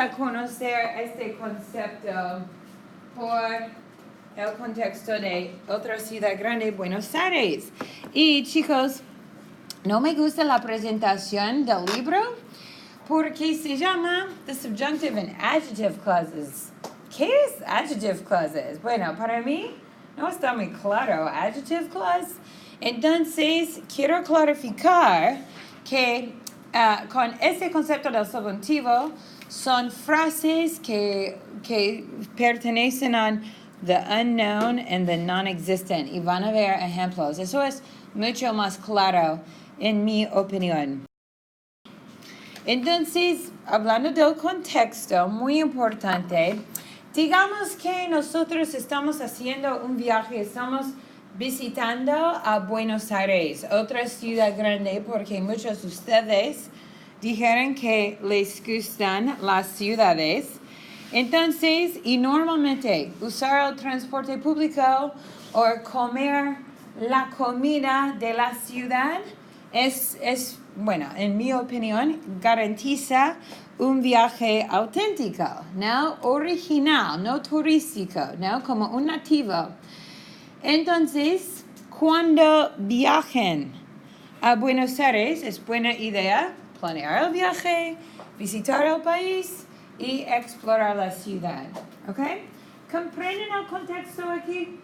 a conocer este concepto por el contexto de otra ciudad grande, Buenos Aires. Y chicos, no me gusta la presentación del libro porque se llama The Subjunctive and Adjective Clauses. ¿Qué es Adjective Clauses? Bueno, para mí no está muy claro Adjective Clause. Entonces, quiero clarificar que con ese concepto del subjuntivo son frases que pertenecen a the unknown and the non-existent. Y van a ver ejemplos. Eso es mucho más claro en mi opinión. Entonces, hablando del contexto, muy importante, digamos que nosotros estamos haciendo un viaje, estamos visitando a Buenos Aires, otra ciudad grande, porque muchos de ustedes dijeron que les gustan las ciudades. Entonces, y normalmente usar el transporte público o comer la comida de la ciudad es bueno, en mi opinión, garantiza un viaje auténtico, ¿no? Original, no turístico, ¿no? Como un nativo. Entonces, cuando viajen a Buenos Aires, es buena idea planear el viaje, visitar el país y explorar la ciudad. ¿Ok? ¿Comprenden el contexto aquí?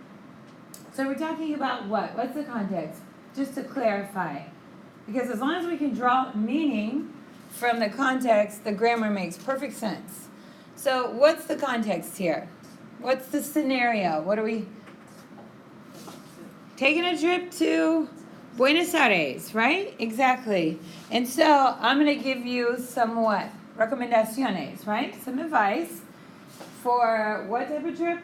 So we're talking about what? What's the context? Just to clarify. Because as long as we can draw meaning from the context, the grammar makes perfect sense. So what's the context here? What's the scenario? What are we... Taking a trip to Buenos Aires, right? Exactly. And so I'm going to give you some what? Recomendaciones, right? Some advice for what type of trip?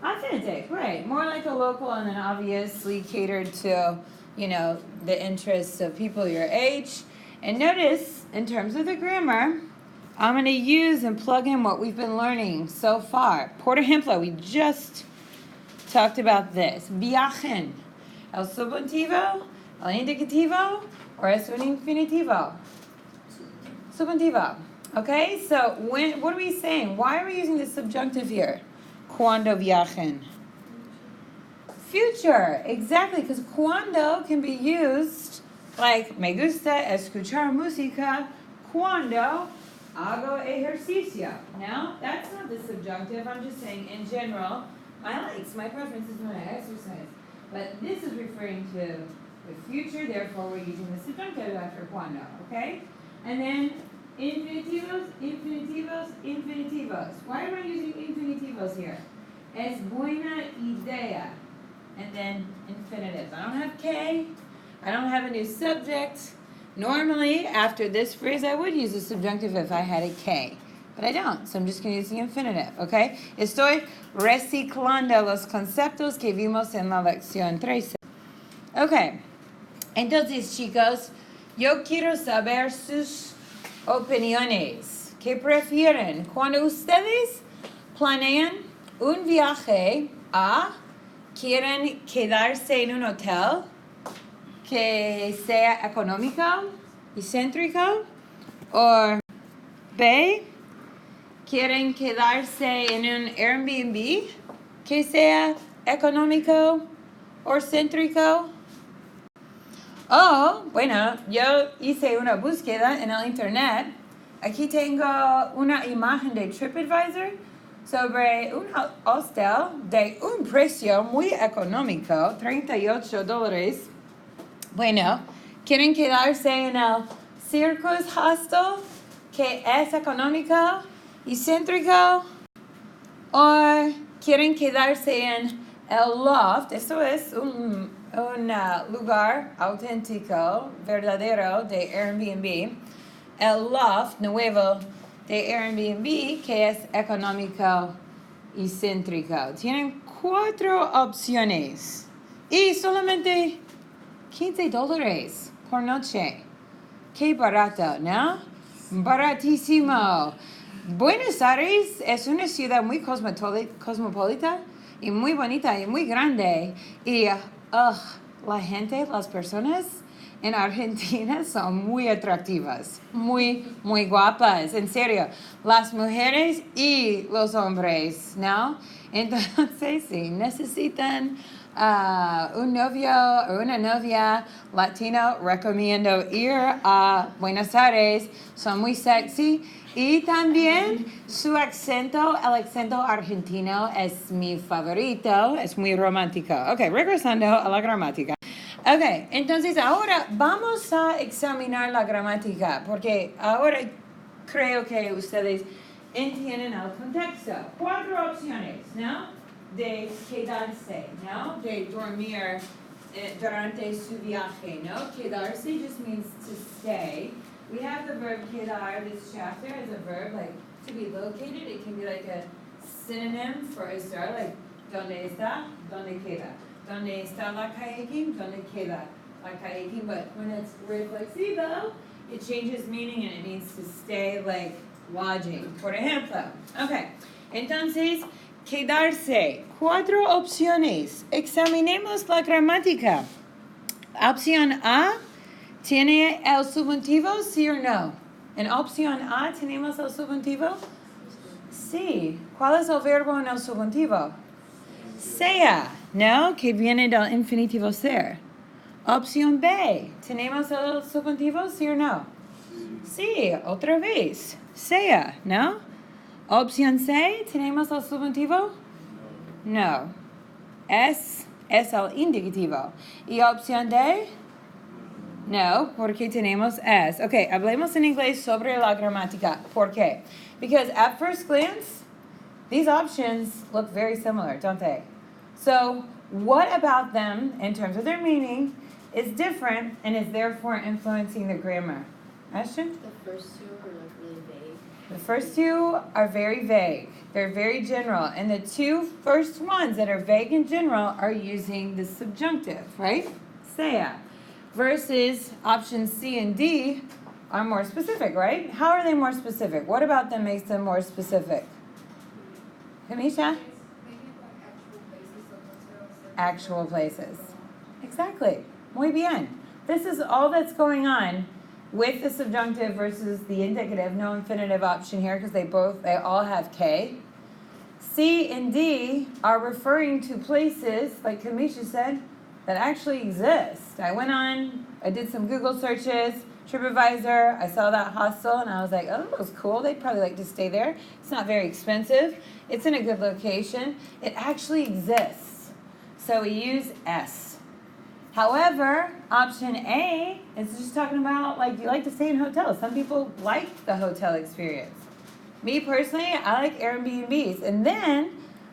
Authentic, right. More like a local and then obviously catered to, you know, the interests of people your age. And notice, in terms of the grammar, I'm going to use and plug in what we've been learning so far. Por ejemplo, we just talked about this. Viajen. El subjuntivo, el indicativo, or es un infinitivo? Subjuntivo. Okay, so what are we saying? Why are we using the subjunctive here? Cuando viajen. Future, exactly, because cuando can be used like me gusta escuchar música cuando hago ejercicio. Now, that's not the subjunctive. I'm just saying in general, my likes, my preferences when I exercise. But this is referring to the future, therefore we're using the subjunctive after cuando, okay? And then infinitivos, infinitivos, infinitivos. Why am I using infinitivos here? Es buena idea. And then infinitives. I don't have K. I don't have a new subject. Normally, after this phrase, I would use the subjunctive if I had a K. But I don't, so I'm just going to use the infinitive, okay? Estoy reciclando los conceptos que vimos en la lección 13. Okay. Entonces, chicos, yo quiero saber sus opiniones. ¿Qué prefieren? Cuando ustedes planean un viaje a... ¿Quieren quedarse en un hotel que sea económico y céntrico? ¿O B, quieren quedarse en un Airbnb que sea económico o céntrico? O, bueno, yo hice una búsqueda en el internet. Aquí tengo una imagen de TripAdvisor sobre un hostel de un precio muy económico, $38. Bueno, ¿quieren quedarse en el Circus Hostel, que es económico y céntrico? ¿O quieren quedarse en el Loft? Eso es un lugar auténtico, verdadero de Airbnb. El Loft nuevo de Airbnb, que es económico y céntrico. Tienen 4 opciones y solamente $15 por noche. Qué barato, ¿no? Baratísimo. Buenos Aires es una ciudad muy cosmopolita y muy bonita y muy grande. Y la gente, las personas en Argentina son muy atractivas, muy, muy guapas, en serio. Las mujeres y los hombres, ¿no? Entonces, si necesitan un novio o una novia latino, recomiendo ir a Buenos Aires. Son muy sexy. Y también su acento, el acento argentino es mi favorito, es muy romántico. Ok, regresando a la gramática. Ok, entonces ahora vamos a examinar la gramática, porque ahora creo que ustedes entienden el contexto. 4 opciones, ¿no? De quedarse, ¿no? De dormir durante su viaje, ¿no? Quedarse just means to stay. We have the verb quedar this chapter as a verb, like to be located. It can be like a synonym for estar, like ¿dónde está? ¿Dónde queda? ¿Dónde está la kayaking? ¿Dónde queda la kayaking? But when it's reflexivo, it changes meaning and it means to stay, like lodging. Por ejemplo, okay. Entonces, quedarse. 4 opciones. Examinemos la gramática. Opción A. ¿Tiene el subjuntivo, sí o no? En opción A, ¿tenemos el subjuntivo? Sí. ¿Cuál es el verbo en el subjuntivo? Sea, ¿no? Que viene del infinitivo ser. Opción B, ¿tenemos el subjuntivo, sí o no? Sí, otra vez. Sea, ¿no? Opción C, ¿tenemos el subjuntivo? No. Es el indicativo. ¿Y opción D? No, porque tenemos es. Okay, hablemos en inglés sobre la gramática. ¿Por qué? Because at first glance, these options look very similar, don't they? So, what about them, in terms of their meaning, is different and is therefore influencing the grammar? Ashton? The first two are like really vague. The first 2 are very vague. They're very general. And the 2 first ones that are vague and general are using the subjunctive, right? Sea. Versus options C and D are more specific, right? How are they more specific? What about them makes them more specific? Kamisha? Actual places. Exactly. Muy bien. This is all that's going on with the subjunctive versus the indicative. No infinitive option here because they all have K. C and D are referring to places, like Kamisha said, that actually exist. I did some Google searches, TripAdvisor, I saw that hostel, and I was like, oh, that looks cool. They'd probably like to stay there. It's not very expensive. It's in a good location. It actually exists. So we use S. However, option A is just talking about, like, you like to stay in hotels. Some people like the hotel experience. Me personally, I like Airbnbs. And then,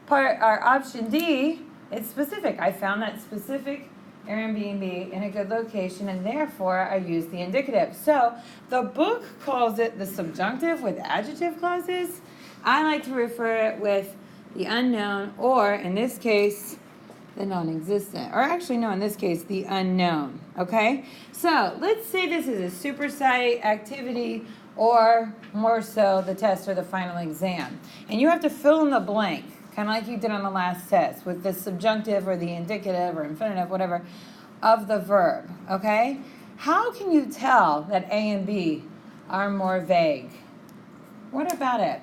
our option D, it's specific. I found that specific Airbnb in a good location, and therefore I use the indicative. So the book calls it the subjunctive with adjective clauses. I like to refer it with the unknown, or in this case, the non-existent. Or actually, no, in this case, the unknown. Okay? So let's say this is a supersite activity, or more so, the test or the final exam. And you have to fill in the blank, kind of like you did on the last test, with the subjunctive or the indicative or infinitive, whatever, of the verb, okay? How can you tell that A and B are more vague? What about it?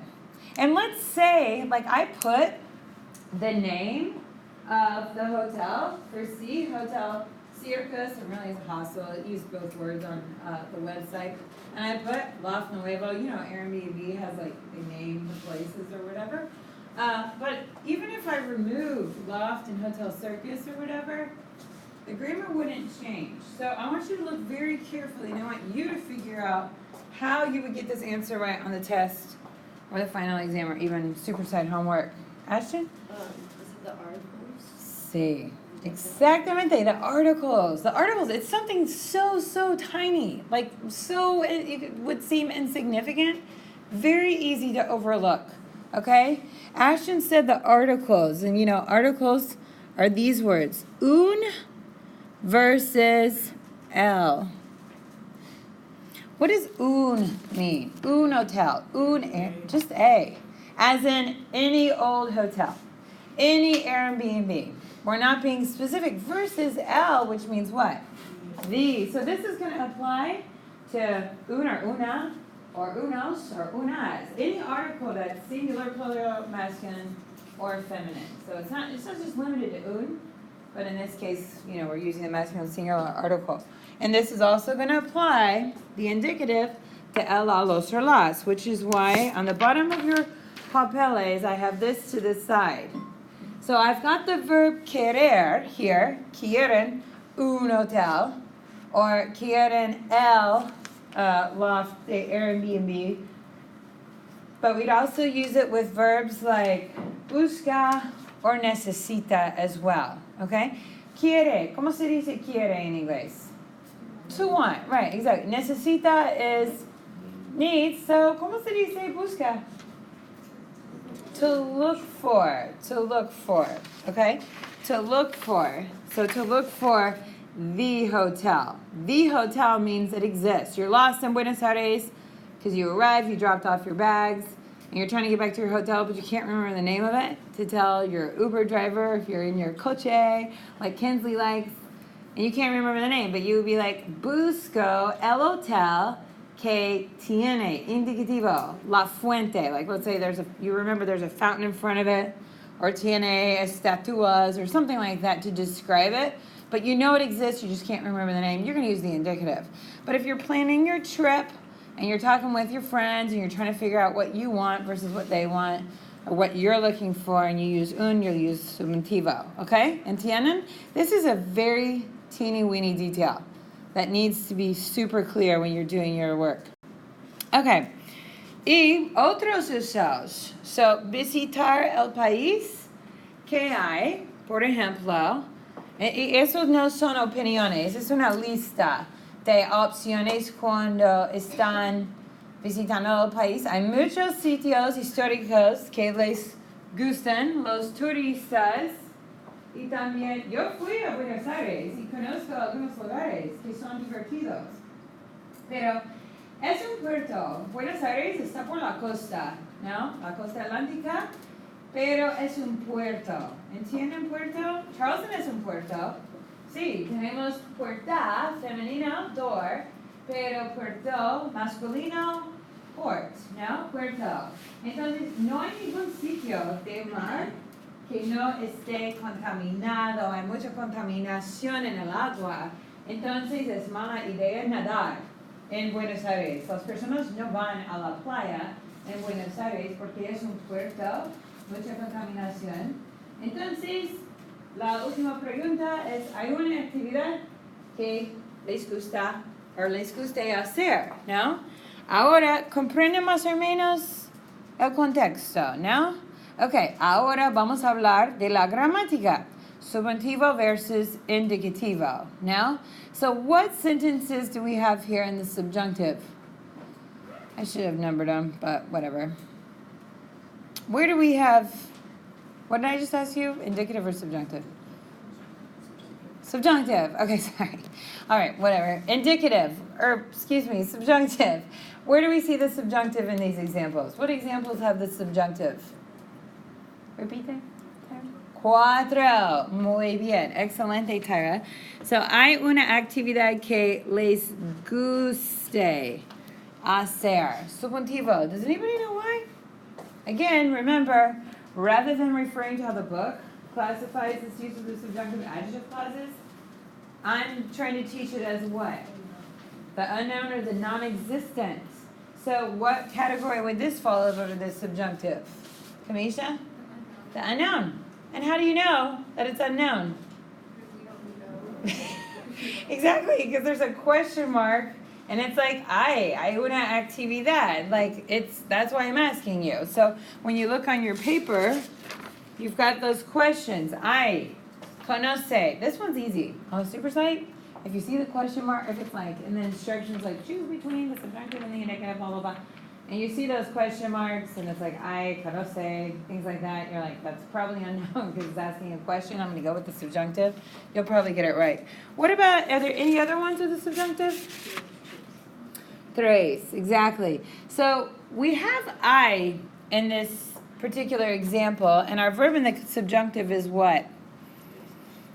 And let's say, like, I put the name of the hotel for C, Hotel Circus, it really is a hostel. It used both words on the website. And I put Loft Nuevo. You know, Airbnb has, like, they name the places or whatever. But even if I removed Loft and Hotel Circus or whatever, the grammar wouldn't change. So I want you to look very carefully, and I want you to figure out how you would get this answer right on the test or the final exam or even supersite homework. Ashton? Is it the articles? Sí. Exactamente, the articles. The articles, it's something so tiny. Like, so it would seem insignificant. Very easy to overlook. Okay? Ashton said the articles, and you know, articles are these words. Un versus el. What does un mean? Un hotel. Just a. As in any old hotel. Any Airbnb. We're not being specific. Versus el, which means what? The. So this is going to apply to un or una, or unos or unas. Any article that's singular, plural, masculine, or feminine. So it's not just limited to un, but in this case, we're using the masculine singular article. And this is also going to apply the indicative to el, la, los, or las, which is why on the bottom of your papeles, I have this to the side. So I've got the verb querer here, quieren un hotel, or quieren el loft, the Airbnb. But we'd also use it with verbs like busca or necesita as well, okay? Quiere, ¿cómo se dice quiere en inglés? To want, right, exactly. Necesita is needs, so ¿cómo se dice busca? To look for, okay? To look for. So to look for the hotel. The hotel means it exists. You're lost in Buenos Aires because you arrived, you dropped off your bags, and you're trying to get back to your hotel, but you can't remember the name of it to tell your Uber driver if you're in your coche, like Kinsley likes, and you can't remember the name, but you would be like, busco el hotel que tiene indicativo, la fuente. Like let's say you remember there's a fountain in front of it, or tiene estatuas, or something like that to describe it. But you know it exists, you just can't remember the name. You're going to use the indicative. But if you're planning your trip and you're talking with your friends and you're trying to figure out what you want versus what they want, or what you're looking for, and you use un, you'll use subjuntivo. Okay? ¿Entienden? This is a very teeny weeny detail that needs to be super clear when you're doing your work. Okay. Y otros usos. So, visitar el país que hay, por ejemplo, y esos no son opiniones, es una lista de opciones cuando están visitando el país. Hay muchos sitios históricos que les gustan los turistas. Y también, yo fui a Buenos Aires y conozco algunos lugares que son divertidos. Pero es un puerto. Buenos Aires está por la costa, ¿no? La costa atlántica. Pero es un puerto. ¿Entienden puerto? Charleston es un puerto. Sí, tenemos puerta, femenino, door, pero puerto, masculino, port, ¿no? Puerto. Entonces, no hay ningún sitio de mar que no esté contaminado, hay mucha contaminación en el agua. Entonces, es mala idea nadar en Buenos Aires. Las personas no van a la playa en Buenos Aires porque es un puerto, mucha contaminación. Entonces, la última pregunta es, ¿hay una actividad que les gusta o les guste hacer? ¿No? Ahora, ¿comprenden más o menos el contexto? ¿No? Ok, ahora vamos a hablar de la gramática. Subjuntivo versus indicativo. ¿No? So, what sentences do we have here in the subjunctive? I should have numbered them, but whatever. Where do we have, what did I just ask you? Indicative or subjunctive? Subjunctive. Okay, sorry. All right, whatever. Indicative, subjunctive. Where do we see the subjunctive in these examples? What examples have the subjunctive? Repeat them. Cuatro. Muy bien. Excelente, Tyra. So, hay una actividad que les guste hacer. Subjuntivo. Does anybody know why? Again, remember, rather than referring to how the book classifies its use of the subjunctive adjective clauses, I'm trying to teach it as what? The unknown or the non-existent. So what category would this fall under the subjunctive? Kamisha? The unknown. And how do you know that it's unknown? Exactly, because there's a question mark. And it's like, hay una actividad. Like, that's why I'm asking you. So, when you look on your paper, you've got those questions. Conoce. This one's easy. On the super site, if you see the question mark, if it's like, and then instructions like, choose between the subjunctive and the indicative, blah, blah, blah. And you see those question marks, and it's like, conoce, things like that. You're like, that's probably unknown because it's asking a question. I'm going to go with the subjunctive. You'll probably get it right. What about, are there any other ones with the subjunctive? Tres, exactly. So we have I in this particular example, and our verb in the subjunctive is what?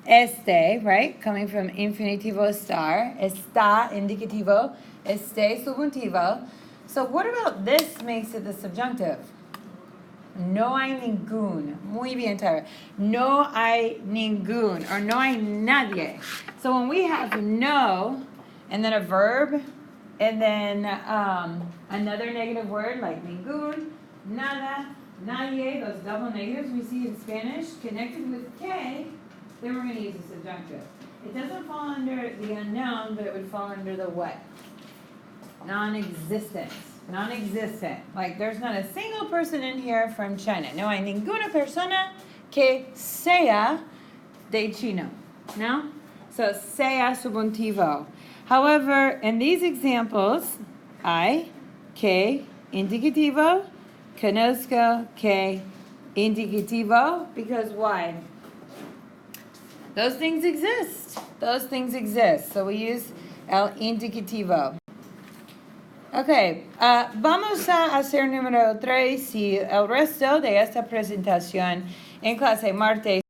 este, right? Coming from infinitivo estar. Está, indicativo. Este, subjuntivo. So what about this makes it the subjunctive? No hay ningún. Muy bien, Tyra. No hay ningún, or no hay nadie. So when we have no, and then a verb, and then another negative word like ningún, nada, nadie, those double negatives we see in Spanish, connected with K, then we're going to use the subjunctive. It doesn't fall under the unknown, but it would fall under the what? Non-existent. Non-existent. Like there's not a single person in here from China. No hay ninguna persona que sea de Chino. No? So sea subjuntivo. However, in these examples, I, que, indicativo, conozco, que, indicativo, because why? Those things exist. Those things exist. So we use el indicativo. Ok, vamos a hacer número 3 y el resto de esta presentación en clase martes.